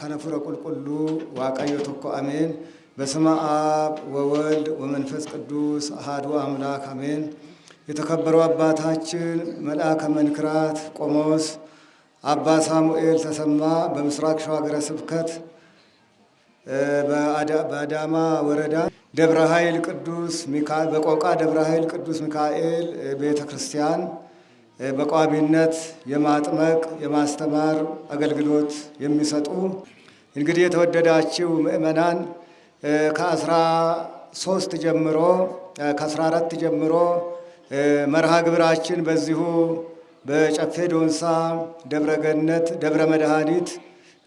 ከነፉረ ቁልቁሉ ዋቀዮ ቶኮ አሜን። በስመ አብ ወወልድ ወመንፈስ ቅዱስ አሐዱ አምላክ አሜን። የተከበሩ አባታችን መልአከ መንክራት ቆሞስ አባ ሳሙኤል ተሰማ በምስራቅ ሸዋ ሀገረ ስብከት በአዳማ ወረዳ ደብረ ኃይል ቅዱስ ሚካኤል በቆቃ ደብረ ኃይል ቅዱስ ሚካኤል ቤተ ክርስቲያን በቋሚነት የማጥመቅ የማስተማር አገልግሎት የሚሰጡ እንግዲህ የተወደዳችሁ ምእመናን ከ13 ጀምሮ ከ14 ጀምሮ መርሃ ግብራችን በዚሁ በጨፌ ዶንሳ ደብረ ገነት ደብረ መድኃኒት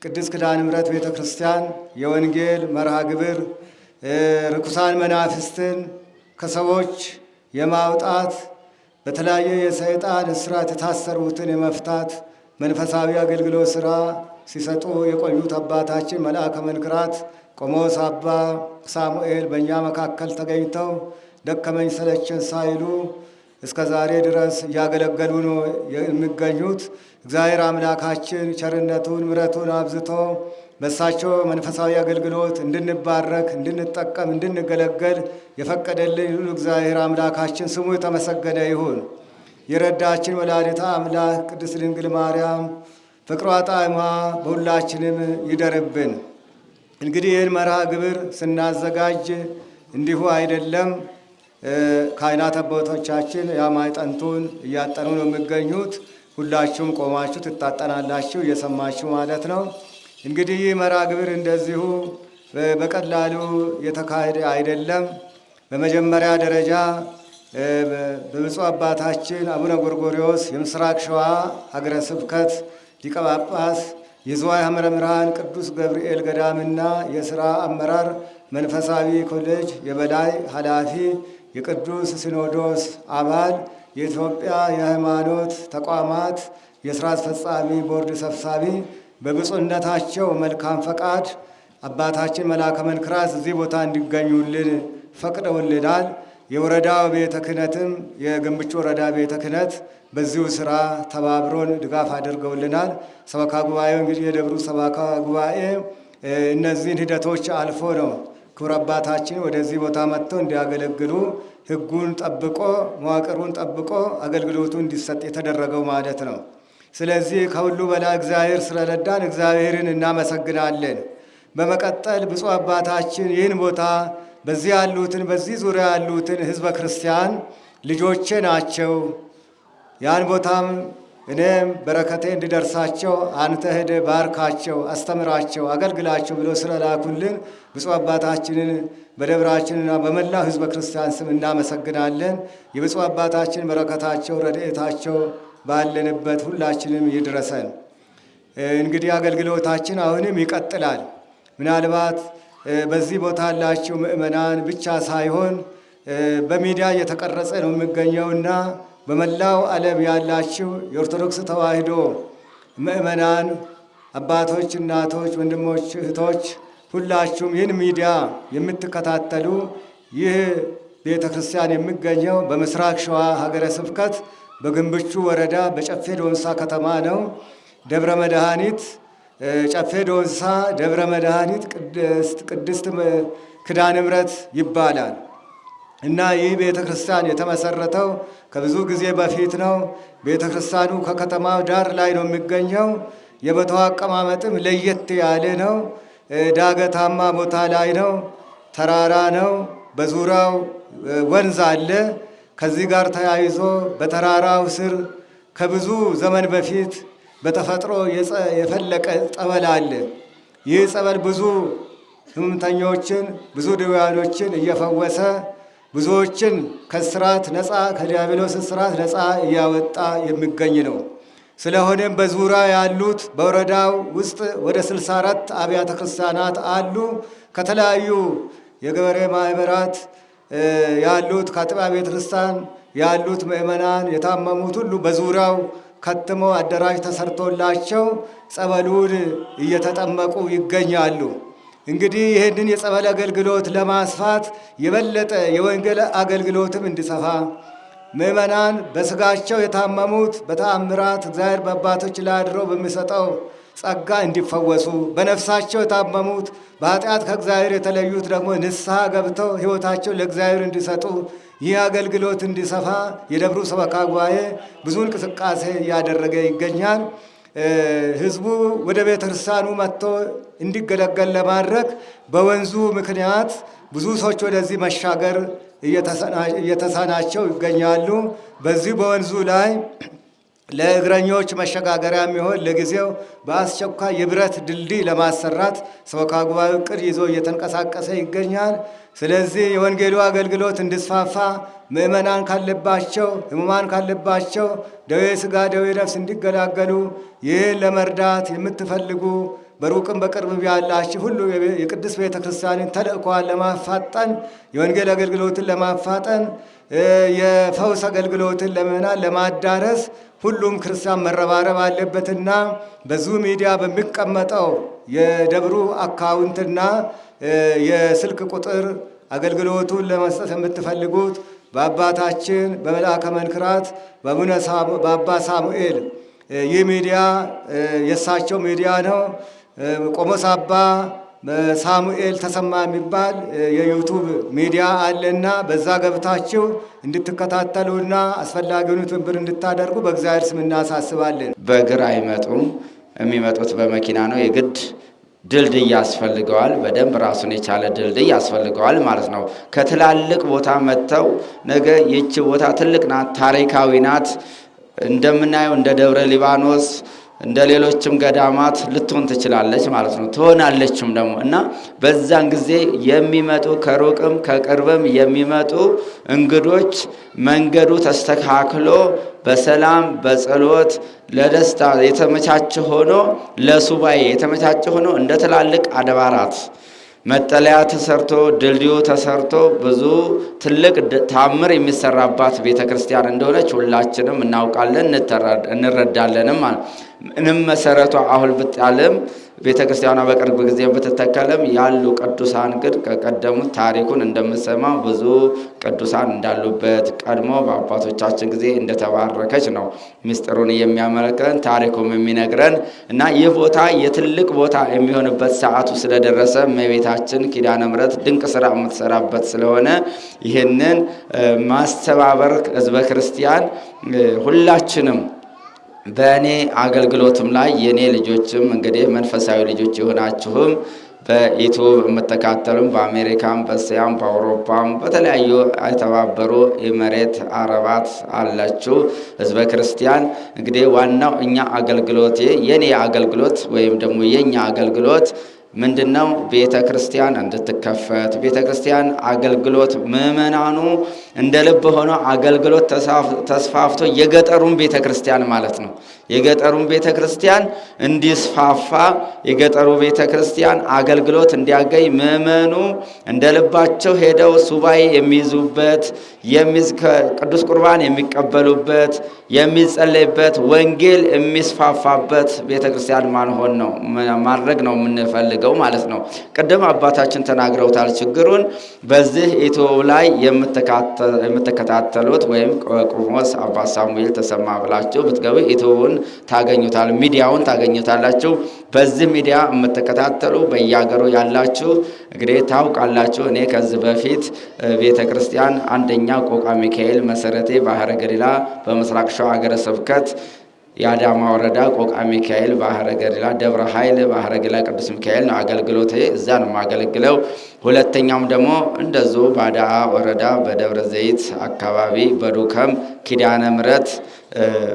ቅድስት ኪዳነ ምሕረት ቤተ ክርስቲያን የወንጌል መርሃ ግብር ርኩሳን መናፍስትን ከሰዎች የማውጣት በተለያየ የሰይጣን እስራት የታሰሩትን የመፍታት መንፈሳዊ አገልግሎት ሥራ ሲሰጡ የቆዩት አባታችን መልአከ መንክራት ቆሞስ አባ ሳሙኤል በእኛ መካከል ተገኝተው ደከመኝ ሰለቸን ሳይሉ እስከ ዛሬ ድረስ እያገለገሉ ነው የሚገኙት። እግዚአብሔር አምላካችን ቸርነቱን ምሕረቱን አብዝቶ በሳቸው መንፈሳዊ አገልግሎት እንድንባረክ እንድንጠቀም እንድንገለገል የፈቀደልን ሁሉ እግዚአብሔር አምላካችን ስሙ የተመሰገነ ይሁን። የረዳችን ወላዲተ አምላክ ቅድስት ድንግል ማርያም ፍቅሯ ጣዕሟ በሁላችንም ይደርብን። እንግዲህ ይህን መርሃ ግብር ስናዘጋጅ እንዲሁ አይደለም። ካህናት አባቶቻችን የማዕጠንቱን እያጠኑ ነው የሚገኙት። ሁላችሁም ቆማችሁ ትታጠናላችሁ እየሰማችሁ ማለት ነው። እንግዲህ ይህ መርሃ ግብር እንደዚሁ በቀላሉ የተካሄደ አይደለም። በመጀመሪያ ደረጃ በብፁዕ አባታችን አቡነ ጎርጎርዮስ የምስራቅ ሸዋ ሀገረ ስብከት ሊቀ ጳጳስ የዝዋይ ሐመረ ብርሃን ቅዱስ ገብርኤል ገዳምና የሥራ አመራር መንፈሳዊ ኮሌጅ የበላይ ኃላፊ የቅዱስ ሲኖዶስ አባል የኢትዮጵያ የሃይማኖት ተቋማት የሥራ አስፈጻሚ ቦርድ ሰብሳቢ በብፁዕነታቸው መልካም ፈቃድ አባታችን መልአከ መንክራት እዚህ ቦታ እንዲገኙልን ፈቅደውልናል። የወረዳው ቤተ ክህነትም የግንብቹ ወረዳ ቤተ ክህነት በዚሁ ስራ ተባብሮን ድጋፍ አድርገውልናል። ሰበካ ጉባኤው እንግዲህ የደብሩ ሰበካ ጉባኤ እነዚህን ሂደቶች አልፎ ነው ክቡር አባታችን ወደዚህ ቦታ መጥተው እንዲያገለግሉ ሕጉን ጠብቆ መዋቅሩን ጠብቆ አገልግሎቱ እንዲሰጥ የተደረገው ማለት ነው። ስለዚህ ከሁሉ በላይ እግዚአብሔር ስለረዳን እግዚአብሔርን እናመሰግናለን። በመቀጠል ብፁዕ አባታችን ይህን ቦታ በዚህ ያሉትን በዚህ ዙሪያ ያሉትን ሕዝበ ክርስቲያን ልጆቼ ናቸው፣ ያን ቦታም እኔም በረከቴ እንዲደርሳቸው አንተ ሄደህ ባርካቸው፣ አስተምራቸው፣ አገልግላቸው ብሎ ስለላኩልን ብፁዕ አባታችንን በደብራችንና በመላው ሕዝበ ክርስቲያን ስም እናመሰግናለን። የብፁዕ አባታችን በረከታቸው ረድኤታቸው ባለንበት ሁላችንም ይድረሰን። እንግዲህ አገልግሎታችን አሁንም ይቀጥላል። ምናልባት በዚህ ቦታ ያላችሁ ምእመናን ብቻ ሳይሆን በሚዲያ እየተቀረጸ ነው የሚገኘውና በመላው ዓለም ያላችሁ የኦርቶዶክስ ተዋሕዶ ምእመናን አባቶች፣ እናቶች፣ ወንድሞች፣ እህቶች ሁላችሁም ይህን ሚዲያ የምትከታተሉ ይህ ቤተ ክርስቲያን የሚገኘው በምስራቅ ሸዋ ሀገረ ስብከት በግንብቹ ወረዳ በጨፌ ዶንሳ ከተማ ነው። ደብረ መድኃኒት ጨፌ ዶንሳ ደብረ መድኃኒት ቅድስት ኪዳነ ምሕረት ይባላል እና ይህ ቤተ ክርስቲያን የተመሰረተው ከብዙ ጊዜ በፊት ነው። ቤተ ክርስቲያኑ ከከተማው ዳር ላይ ነው የሚገኘው። የቦታው አቀማመጥም ለየት ያለ ነው። ዳገታማ ቦታ ላይ ነው። ተራራ ነው። በዙሪያው ወንዝ አለ። ከዚህ ጋር ተያይዞ በተራራው ስር ከብዙ ዘመን በፊት በተፈጥሮ የፈለቀ ጸበል አለ። ይህ ጸበል ብዙ ሕመምተኞችን ብዙ ድውያኖችን እየፈወሰ ብዙዎችን ከስራት ነፃ ከዲያብሎስ ስራት ነፃ እያወጣ የሚገኝ ነው። ስለሆነም በዙሪያ ያሉት በወረዳው ውስጥ ወደ 64 አብያተ ክርስቲያናት አሉ። ከተለያዩ የገበሬ ማህበራት ያሉት ከአጥቢያ ቤተ ክርስቲያን ያሉት ምእመናን የታመሙት ሁሉ በዙሪያው ከትመው አዳራሽ ተሰርቶላቸው ጸበሉን እየተጠመቁ ይገኛሉ። እንግዲህ ይህንን የጸበል አገልግሎት ለማስፋት የበለጠ የወንጌል አገልግሎትም እንዲሰፋ ምእመናን በስጋቸው የታመሙት በተአምራት እግዚአብሔር በአባቶች ላይ አድሮ በሚሰጠው ጸጋ እንዲፈወሱ፣ በነፍሳቸው የታመሙት በኃጢአት ከእግዚአብሔር የተለዩት ደግሞ ንስሐ ገብተው ሕይወታቸው ለእግዚአብሔር እንዲሰጡ ይህ አገልግሎት እንዲሰፋ የደብሩ ሰበካ ጉባኤ ብዙ እንቅስቃሴ እያደረገ ይገኛል። ሕዝቡ ወደ ቤተ ክርስቲያኑ መጥቶ እንዲገለገል ለማድረግ በወንዙ ምክንያት ብዙ ሰዎች ወደዚህ መሻገር እየተሳናቸው ይገኛሉ። በዚህ በወንዙ ላይ ለእግረኞች መሸጋገሪያ የሚሆን ለጊዜው በአስቸኳይ የብረት ድልድይ ለማሰራት ሰበካ ጉባኤው ዕቅድ ይዞ እየተንቀሳቀሰ ይገኛል። ስለዚህ የወንጌሉ አገልግሎት እንዲስፋፋ ምእመናን ካለባቸው ሕሙማን ካለባቸው ደዌ ሥጋ ደዌ ነፍስ እንዲገላገሉ ይህን ለመርዳት የምትፈልጉ በሩቅም በቅርብ ያላችሁ ሁሉ የቅድስት ቤተ ክርስቲያንን ተልእኮዋን ለማፋጠን የወንጌል አገልግሎትን ለማፋጠን የፈውስ አገልግሎትን ለምእመናን ለማዳረስ ሁሉም ክርስቲያን መረባረብ አለበትና በዙ ሚዲያ በሚቀመጠው የደብሩ አካውንትና የስልክ ቁጥር አገልግሎቱን ለመስጠት የምትፈልጉት በአባታችን በመልአከ መንክራት በአባ ሳሙኤል ይህ ሚዲያ የእሳቸው ሚዲያ ነው። ቆሞስ አባ ሳሙኤል ተሰማ የሚባል የዩቱብ ሚዲያ አለና በዛ ገብታችሁ እንድትከታተሉና አስፈላጊውን ትብብር እንድታደርጉ በእግዚአብሔር ስም እናሳስባለን። በእግር አይመጡም፣ የሚመጡት በመኪና ነው። የግድ ድልድይ ያስፈልገዋል። በደንብ ራሱን የቻለ ድልድይ ያስፈልገዋል ማለት ነው። ከትላልቅ ቦታ መጥተው ነገ ይህች ቦታ ትልቅ ናት፣ ታሪካዊ ናት፣ እንደምናየው እንደ ደብረ ሊባኖስ እንደ ሌሎችም ገዳማት ልትሆን ትችላለች ማለት ነው። ትሆናለችም ደግሞ እና በዛን ጊዜ የሚመጡ ከሩቅም ከቅርብም የሚመጡ እንግዶች መንገዱ ተስተካክሎ በሰላም በጸሎት ለደስታ የተመቻቸ ሆኖ ለሱባኤ የተመቻቸ ሆኖ እንደ ትላልቅ አድባራት መጠለያ ተሰርቶ ድልድዩ ተሰርቶ ብዙ ትልቅ ታምር የሚሰራባት ቤተ ክርስቲያን እንደሆነች ሁላችንም እናውቃለን፣ እንረዳለንም። ምንም መሰረቷ አሁን ብጣልም ቤተ ክርስቲያኗ በቅርብ ጊዜ ብትተከለም ያሉ ቅዱሳን ግን ከቀደሙት ታሪኩን እንደምሰማው ብዙ ቅዱሳን እንዳሉበት ቀድሞ በአባቶቻችን ጊዜ እንደተባረከች ነው ምስጢሩን የሚያመለክተን ታሪኩም የሚነግረን እና ይህ ቦታ የትልቅ ቦታ የሚሆንበት ሰዓቱ ስለደረሰ እመቤታችን ኪዳነ ምሕረት ድንቅ ስራ የምትሰራበት ስለሆነ ይህንን ማስተባበር ህዝበ ክርስቲያን ሁላችንም በእኔ አገልግሎትም ላይ የኔ ልጆችም እንግዲህ መንፈሳዊ ልጆች የሆናችሁም በዩቲዩብ የምትከታተሉም በአሜሪካም በእስያም በአውሮፓም በተለያዩ የተባበሩ የመሬት አረባት አላችሁ ህዝበ ክርስቲያን እንግዲህ ዋናው እኛ አገልግሎት የኔ አገልግሎት ወይም ደግሞ የኛ አገልግሎት ምንድነው? ቤተ ክርስቲያን እንድትከፈት ቤተ ክርስቲያን አገልግሎት ምእመናኑ እንደ ልብ ሆኖ አገልግሎት ተስፋፍቶ የገጠሩን ቤተ ክርስቲያን ማለት ነው የገጠሩን ቤተ ክርስቲያን እንዲስፋፋ የገጠሩ ቤተ ክርስቲያን አገልግሎት እንዲያገኝ ምእመኑ እንደ ልባቸው ሄደው ሱባኤ የሚይዙበት ቅዱስ ቁርባን የሚቀበሉበት የሚጸለይበት ወንጌል የሚስፋፋበት ቤተ ክርስቲያን ማንሆን ነው ማድረግ ነው የምንፈልገው ማለት ነው። ቅድም አባታችን ተናግረውታል ችግሩን። በዚህ ዩቲዩብ ላይ የምትከታተሉት ወይም ቆሞስ አባ ሳሙኤል ተሰማ ብላችሁ ብትገቡ ዩቲዩብን ታገኙታል፣ ሚዲያውን ታገኙታላችሁ። በዚህ ሚዲያ የምትከታተሉ በየሀገሩ ያላችሁ እንግዲህ ታውቃላችሁ። እኔ ከዚህ በፊት ቤተ ክርስቲያን አንደኛ ቆቃ ሚካኤል መሰረቴ ባህረ ገሊላ በምስራቅ ሸዋ ሀገረ ስብከት የአዳማ ወረዳ ቆቃ ሚካኤል ባህረ ገሊላ ደብረ ኃይል ባህረ ገሊላ ቅዱስ ሚካኤል ነው አገልግሎቴ፣ እዛ ነው የማገለግለው። ሁለተኛውም ደግሞ እንደዚሁ ባዳ ወረዳ በደብረ ዘይት አካባቢ በዱከም ኪዳነ ምሕረት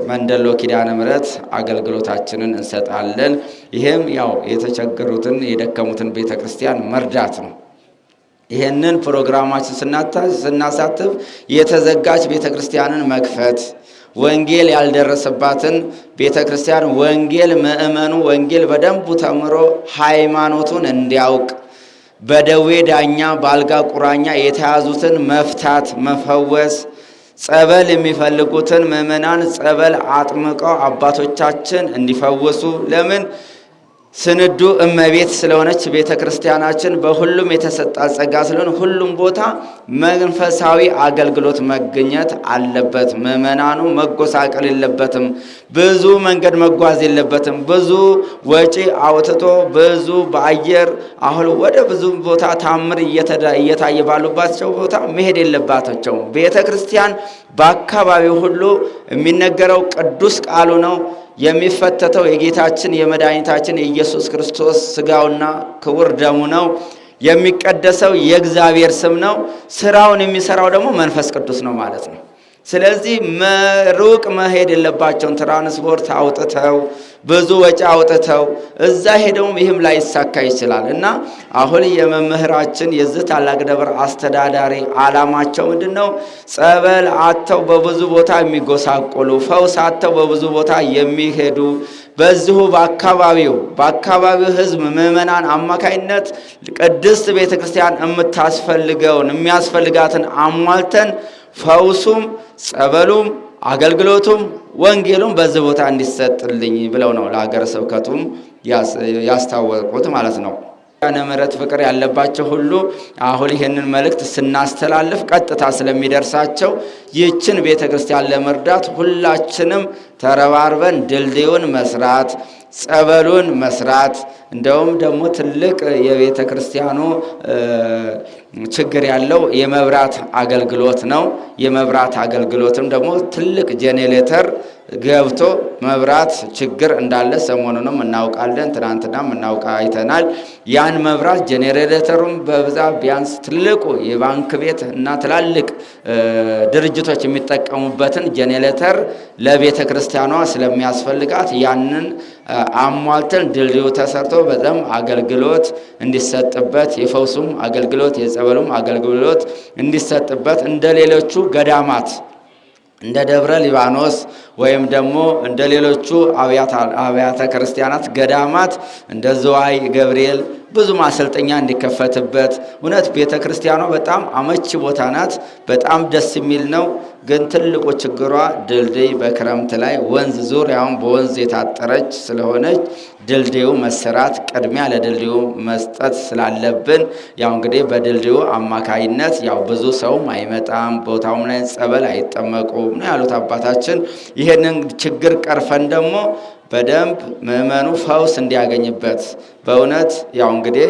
መንደሎ ኪዳነ ምሕረት አገልግሎታችንን እንሰጣለን። ይሄም ያው የተቸገሩትን የደከሙትን ቤተክርስቲያን መርዳት ነው። ይሄንን ፕሮግራማችን ስናሳትፍ የተዘጋች ቤተክርስቲያንን መክፈት ወንጌል ያልደረሰባትን ቤተክርስቲያን ወንጌል ምእመኑ ወንጌል በደንቡ ተምሮ ሃይማኖቱን እንዲያውቅ በደዌ ዳኛ ባልጋ ቁራኛ የተያዙትን መፍታት መፈወስ ጸበል የሚፈልጉትን ምእመናን ጸበል አጥምቀው አባቶቻችን እንዲፈወሱ ለምን ስንዱ እመቤት ስለሆነች ቤተ ክርስቲያናችን በሁሉም የተሰጣት ጸጋ ስለሆነ ሁሉም ቦታ መንፈሳዊ አገልግሎት መገኘት አለበት። ምእመናኑ መጎሳቀል የለበትም። ብዙ መንገድ መጓዝ የለበትም። ብዙ ወጪ አውጥቶ ብዙ በአየር አሁን ወደ ብዙ ቦታ ታምር እየታየ ባሉባቸው ቦታ መሄድ የለባቸውም። ቤተ ክርስቲያን በአካባቢው ሁሉ የሚነገረው ቅዱስ ቃሉ ነው። የሚፈተተው የጌታችን የመድኃኒታችን የኢየሱስ ክርስቶስ ሥጋውና ክቡር ደሙ ነው። የሚቀደሰው የእግዚአብሔር ስም ነው። ስራውን የሚሰራው ደግሞ መንፈስ ቅዱስ ነው ማለት ነው። ስለዚህ ሩቅ መሄድ የለባቸውን። ትራንስፖርት አውጥተው ብዙ ወጪ አውጥተው እዛ ሄደውም ይህም ላይ ይሳካ ይችላል እና አሁን የመምህራችን የዚህ ታላቅ ደብር አስተዳዳሪ ዓላማቸው ምንድን ነው? ጸበል አጥተው በብዙ ቦታ የሚጎሳቆሉ፣ ፈውስ አጥተው በብዙ ቦታ የሚሄዱ በዚሁ በአካባቢው ሕዝብ ምእመናን አማካይነት ቅድስት ቤተ ክርስቲያን የሚያስፈልጋትን አሟልተን ፈውሱም ጸበሉም አገልግሎቱም ወንጌሉም በዚህ ቦታ እንዲሰጥልኝ ብለው ነው ለሀገረ ስብከቱም ያስታወቁት ማለት ነው። ምሕረት ፍቅር ያለባቸው ሁሉ አሁን ይህንን መልእክት ስናስተላልፍ ቀጥታ ስለሚደርሳቸው ይህችን ቤተ ክርስቲያን ለመርዳት ሁላችንም ተረባርበን ድልድዩን መስራት፣ ጸበሉን መስራት እንደውም ደግሞ ትልቅ የቤተ ክርስቲያኑ ችግር ያለው የመብራት አገልግሎት ነው። የመብራት አገልግሎትም ደግሞ ትልቅ ጄኔሬተር ገብቶ መብራት ችግር እንዳለ ሰሞኑንም እናውቃለን። ትናንትናም አይተናል። ያን መብራት ጄኔሬተሩም በብዛት ቢያንስ ትልቁ የባንክ ቤት እና ትላልቅ ድርጅቶች የሚጠቀሙበትን ጄኔሬተር ለቤተ ክርስቲያኗ ስለሚያስፈልጋት ያንን አሟልተን ድልድዩ ተሰርቶ በጣም አገልግሎት እንዲሰጥበት የፈውሱም አገልግሎት የጸበሉም አገልግሎት እንዲሰጥበት እንደ ሌሎቹ ገዳማት እንደ ደብረ ሊባኖስ ወይም ደግሞ እንደ ሌሎቹ አብያተ ክርስቲያናት ገዳማት እንደ ዝዋይ ገብርኤል ብዙ ማሰልጠኛ እንዲከፈትበት። እውነት ቤተ ክርስቲያኗ በጣም አመቺ ቦታ ናት። በጣም ደስ የሚል ነው። ግን ትልቁ ችግሯ ድልድይ በክረምት ላይ ወንዝ ዙሪያውን በወንዝ የታጠረች ስለሆነች ድልድዩ መሰራት ቅድሚያ ለድልድዩ መስጠት ስላለብን ያው እንግዲህ በድልድዩ አማካይነት ያው ብዙ ሰውም አይመጣም፣ ቦታውም ላይ ጸበል አይጠመቁም ነው ያሉት አባታችን። ይሄንን ችግር ቀርፈን ደግሞ በደንብ ምእመኑ ፈውስ እንዲያገኝበት በእውነት ያው እንግዲህ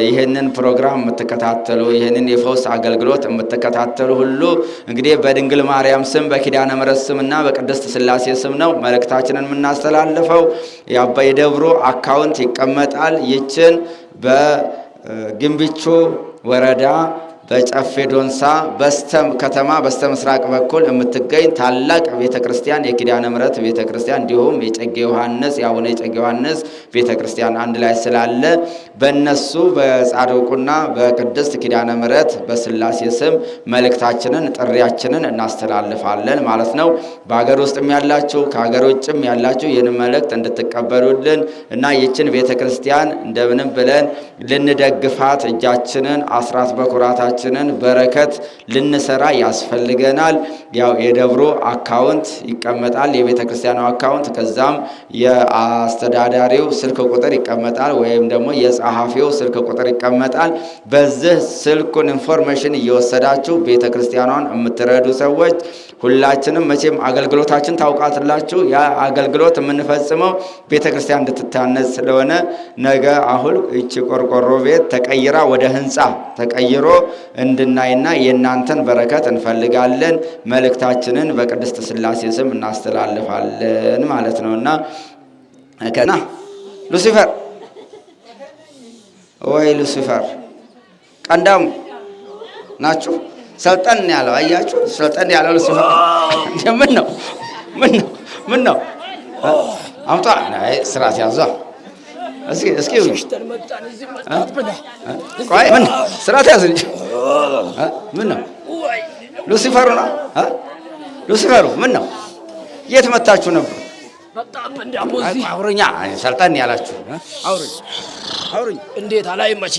ይህንን ፕሮግራም የምትከታተሉ ይህንን የፈውስ አገልግሎት የምትከታተሉ ሁሉ እንግዲህ በድንግል ማርያም ስም በኪዳነ ምሕረት ስምና በቅድስት ሥላሴ ስም ነው መልእክታችንን የምናስተላልፈው። የደብሩ አካውንት ይቀመጣል። ይችን በግንብቹ ወረዳ በጨፌ ዶንሳ ከተማ በስተ ምስራቅ በኩል የምትገኝ ታላቅ ቤተክርስቲያን የኪዳነ ምሕረት ቤተክርስቲያን እንዲሁም የጨጌ ዮሐንስ የአቡነ የጨጌ ዮሐንስ ቤተክርስቲያን አንድ ላይ ስላለ በእነሱ በጻድቁና በቅድስት ኪዳነ ምሕረት በሥላሴ ስም መልእክታችንን ጥሪያችንን እናስተላልፋለን ማለት ነው። በሀገር ውስጥም ያላችሁ ከሀገር ውጭም ያላችሁ ይህን መልእክት እንድትቀበሉልን እና ይችን ቤተክርስቲያን እንደምንም ብለን ልንደግፋት እጃችንን አስራት በኩራታችንን በረከት ልንሰራ ያስፈልገናል። ያው የደብሩ አካውንት ይቀመጣል፣ የቤተ ክርስቲያኑ አካውንት፣ ከዛም የአስተዳዳሪው ስልክ ቁጥር ይቀመጣል፣ ወይም ደግሞ የጸሐፊው ስልክ ቁጥር ይቀመጣል። በዚህ ስልኩን ኢንፎርሜሽን እየወሰዳችሁ ቤተ ክርስቲያኗን የምትረዱ ሰዎች ሁላችንም መቼም አገልግሎታችን ታውቃላችሁ። ያ አገልግሎት የምንፈጽመው ቤተ ክርስቲያን እንድትታነጽ ስለሆነ ነገ አሁን እቺ ቆርቆሮ ቤት ተቀይራ ወደ ህንፃ ተቀይሮ እንድናይና የእናንተን በረከት እንፈልጋለን። መልእክታችንን በቅድስት ሥላሴ ስም እናስተላልፋለን ማለት ነውና ከና ሉሲፈር ወይ ሉሲፈር ቀንዳም ናችሁ። ሰልጠን ያለው አያችሁ፣ ሰልጠን ያለው ሉሲፈር ምን ነው አምጣ ስራት ያዟ። እስኪ ቆይ ምን ስራት ያዝ እንጂ ምን ነው ሉሲፈሩ ነው ሉሲፈሩ ምን ነው? የት መታችሁ ነበር? አውሩኛ ሰልጠን ያላችሁ አውሩኝ። እንዴት አላይም መቼ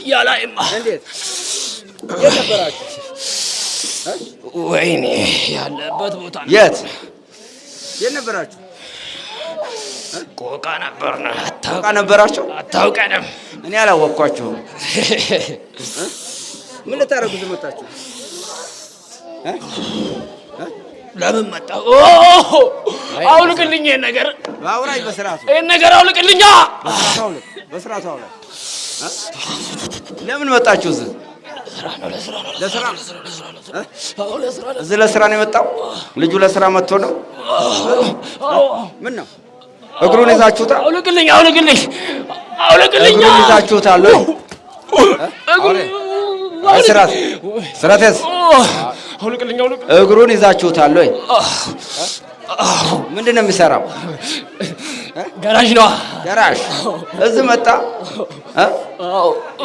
ያላይማ እንዴት የነበራችሁ? ወይኔ ያለበት ቦታ የት የነበራችሁ? ቆቃ ነበርና ቆቃ ነበራችሁ? አታውቀንም? እኔ አላወቅኳችሁም። ምን ልታረጉ መጣችሁ? ለምን መጣ? አውልቅልኝ ይሄን ነገር አውራይ በስርዓቱ ይሄን ነገር አውልቅልኛ። በስርዓቱ አውራ። ለምን መጣችሁ እዚህ? እዚህ ለስራ ነው የመጣው? ልጁ ለስራ መጥቶ ነው? ምን ነው እግሩን ይዛችሁታል? አውልቅልኝ እግሩን ይዛችሁታል ወይ? ስራት ስራቴስ እግሩን ይዛችሁታል ወይ? ምንድን ነው የሚሰራው? ጋራዥ ነው። ጋራዥ እዚህ መጣ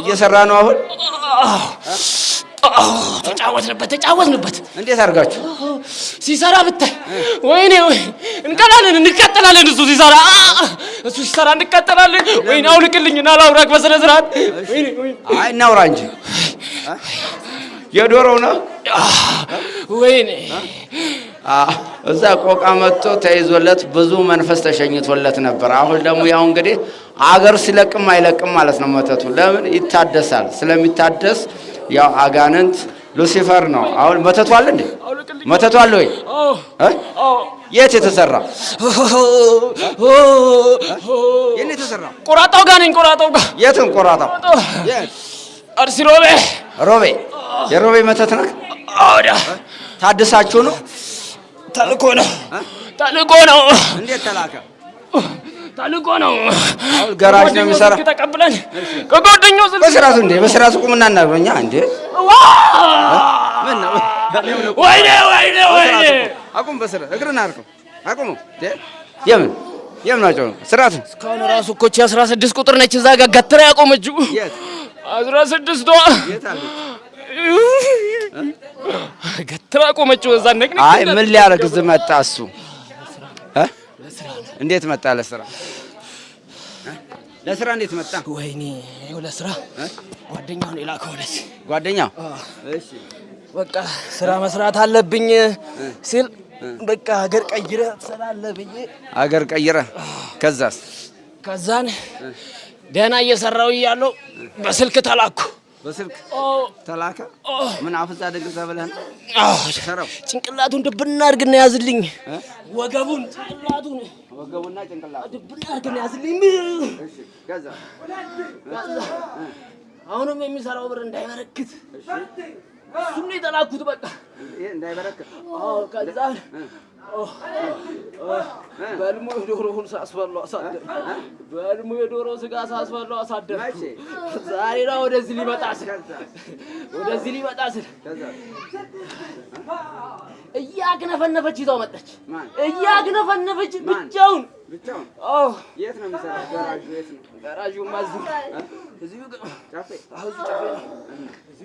እየሰራ ነው አሁን? ተጫወትንበት። እንዴት አድርጋችሁ ሲሰራ ብታይ? ወይኔ እንቀላለን እንቀጠላለን። እሱ ሲሰራ እንቀጠላለን። ወይኔ አውልቅልኝ እና ላውራክ በስነ ስርዓት። አይ እናውራ እንጂ የዶሮው ነው። ወይኔ እዛ ቆቃ መጥቶ ተይዞለት ብዙ መንፈስ ተሸኝቶለት ነበር። አሁን ደግሞ ያው እንግዲህ አገር ሲለቅም አይለቅም ማለት ነው መተቱ። ለምን ይታደሳል? ስለሚታደስ ያው አጋንንት ሉሲፈር ነው። አሁን መተቱ አለ እንዴ? መተቱ አለ ወይ? የት የተሰራ? የት የተሰራ? ቆራጣው ጋር ነኝ። ቆራጣው ጋር። የትም ቆራጣው? አርሲ ሮቤ። የሮቤ መተት ነህ? አውዳ ታድሳችሁ ነው? ተልኮ ነው። እንዴት ተላከ? ተልኮ ነው። አሁን ጋራጅ ነው የሚሰራ። ተቀብለን ከጓደኛው ስልክ በስራቱ እንዴ? በስራቱ ቁምና እናግረኛ እንዴ? ምን ነው? ወይኔ አቁም። በስራ እግርን አርኩ። አቁም። የምን ናቸው ስራቱ? እስካሁን ራሱ እኮ 16 ቁጥር ነች እዛ ጋር ገትራ ያቆመችው። የት 16ቷ? የት አለ? ገትራ ቆመችው እዛ ነቅነቅ። አይ ምን ሊያደርግ እዚህ መጣ እሱ? እንዴት መጣ? ለስራ እንዴት መጣ? ወይኔ ለስራ ጓደኛውን የላከው ወደዚህ። ጓደኛው? እሺ በቃ ስራ መስራት አለብኝ ሲል በቃ አገር ቀይረህ ትሰራለህ ብዬ አገር ቀይረህ ከዛን ደህና እየሰራው እያለሁ በስልክ ተላኩ። በስልክ ተላከ? ምን አፍዛ ደግዛ ብለህ ነው? ጭንቅላቱን ድብና አድርግና ያዝልኝ። ወገቡና ጭንቅላቱ ድብና አድርግና ያዝልኝ። እሺ ከዛ አሁንም የሚሰራው ብር እንዳይበረክት እሱም ነው የተላኩት። በቃ እንዳይበረክት። ከዛ በልሞ የዶሮውን ሳስበላው አሳደር። በልሞ የዶሮ ስጋ ሳስበላው አሳደር። ዛሬ ነው ወደዚህ ሊመጣ ስል እያግነፈነፈች ይዛው መጣች። እያግነፈነፈች ብቻውን። አዎ የት ነው የሚሰራው? ጋራዡ የት ነው? ጋራዡማ እዚሁ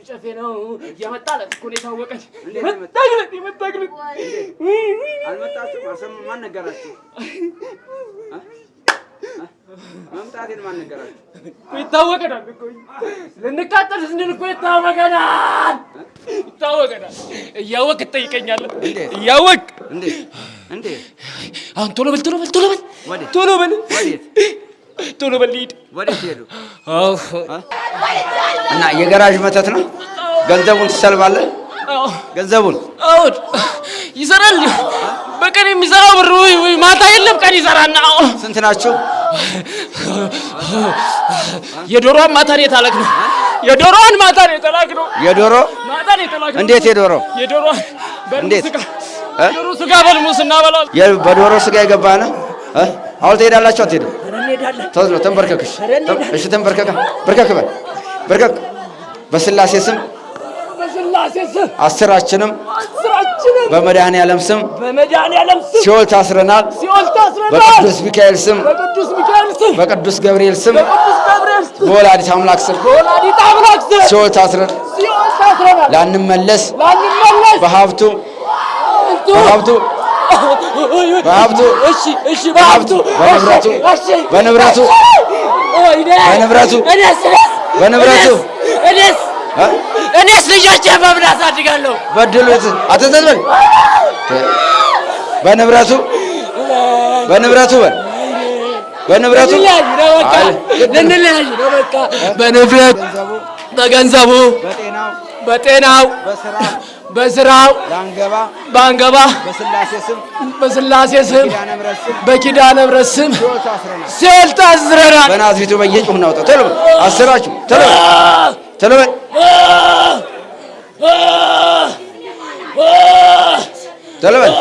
ጨፌ ነው። እየመጣ እኮ ነው የታወቀች። የመጣግለት አልመጣችሁም? አልሰማም? ማን ነገራችሁ? መምጣቴን ማን ነገራችሁ? ይታወቀናል እኮ ልንቃጠል ስንል እኮ ይታወቀናል። እያወቅህ ትጠይቀኛለህ። እያወቅህ እንዴት? አሁን ቶሎ በል ሂድ። ወዴት ሄዱ? እና የጋራዥ መተት ነው። ገንዘቡን ትሰልባለህ? ገንዘቡን ይሰራል። በቀን የሚሰራው ብር ወይ ማታ የለም፣ ቀን ይሰራና። ስንት ናችሁ? የዶሮዋን ማታ ነው የተላክነው። የዶሮዋን ማታ ነው የተላክነው። የዶሮ ማታ ነው የተላክነው። እንዴት? የዶሮዋን እንዴት? የዶሮ ስጋ በልሙ ስናበላው በዶሮ ስጋ የገባህ ነው። አሁን ትሄዳላችሁ አትሄድም? ተንበርከክሽ። እሺ ተንበርከክ። በርከክ። በስላሴ ስም አስራችንም በመድኃኔዓለም ስም ሲኦል ታስረናል። በቅዱስ ሚካኤል ስም፣ በቅዱስ ገብርኤል ስም፣ በወላዲተ አምላክ ስም ሲኦል ታስረን ላንመለስ በሀብቱ በንብረቱ እኔስ ልጆቼ በምን አሳድጋለሁ? በድሉት አትዘልበል። በንብረቱ በንብረቱ ልንለያይ ነው በቃ በንብረት በገንዘቡ በጤናው በስራው ባንገባ በስላሴ ስም በኪዳነ ምሕረት ስም ሲኦል ታስረናል። በናዝሬቱ በየጩህ እናውጣ። ቶሎ አስራችሁ ቶሎ በል ቶሎ በል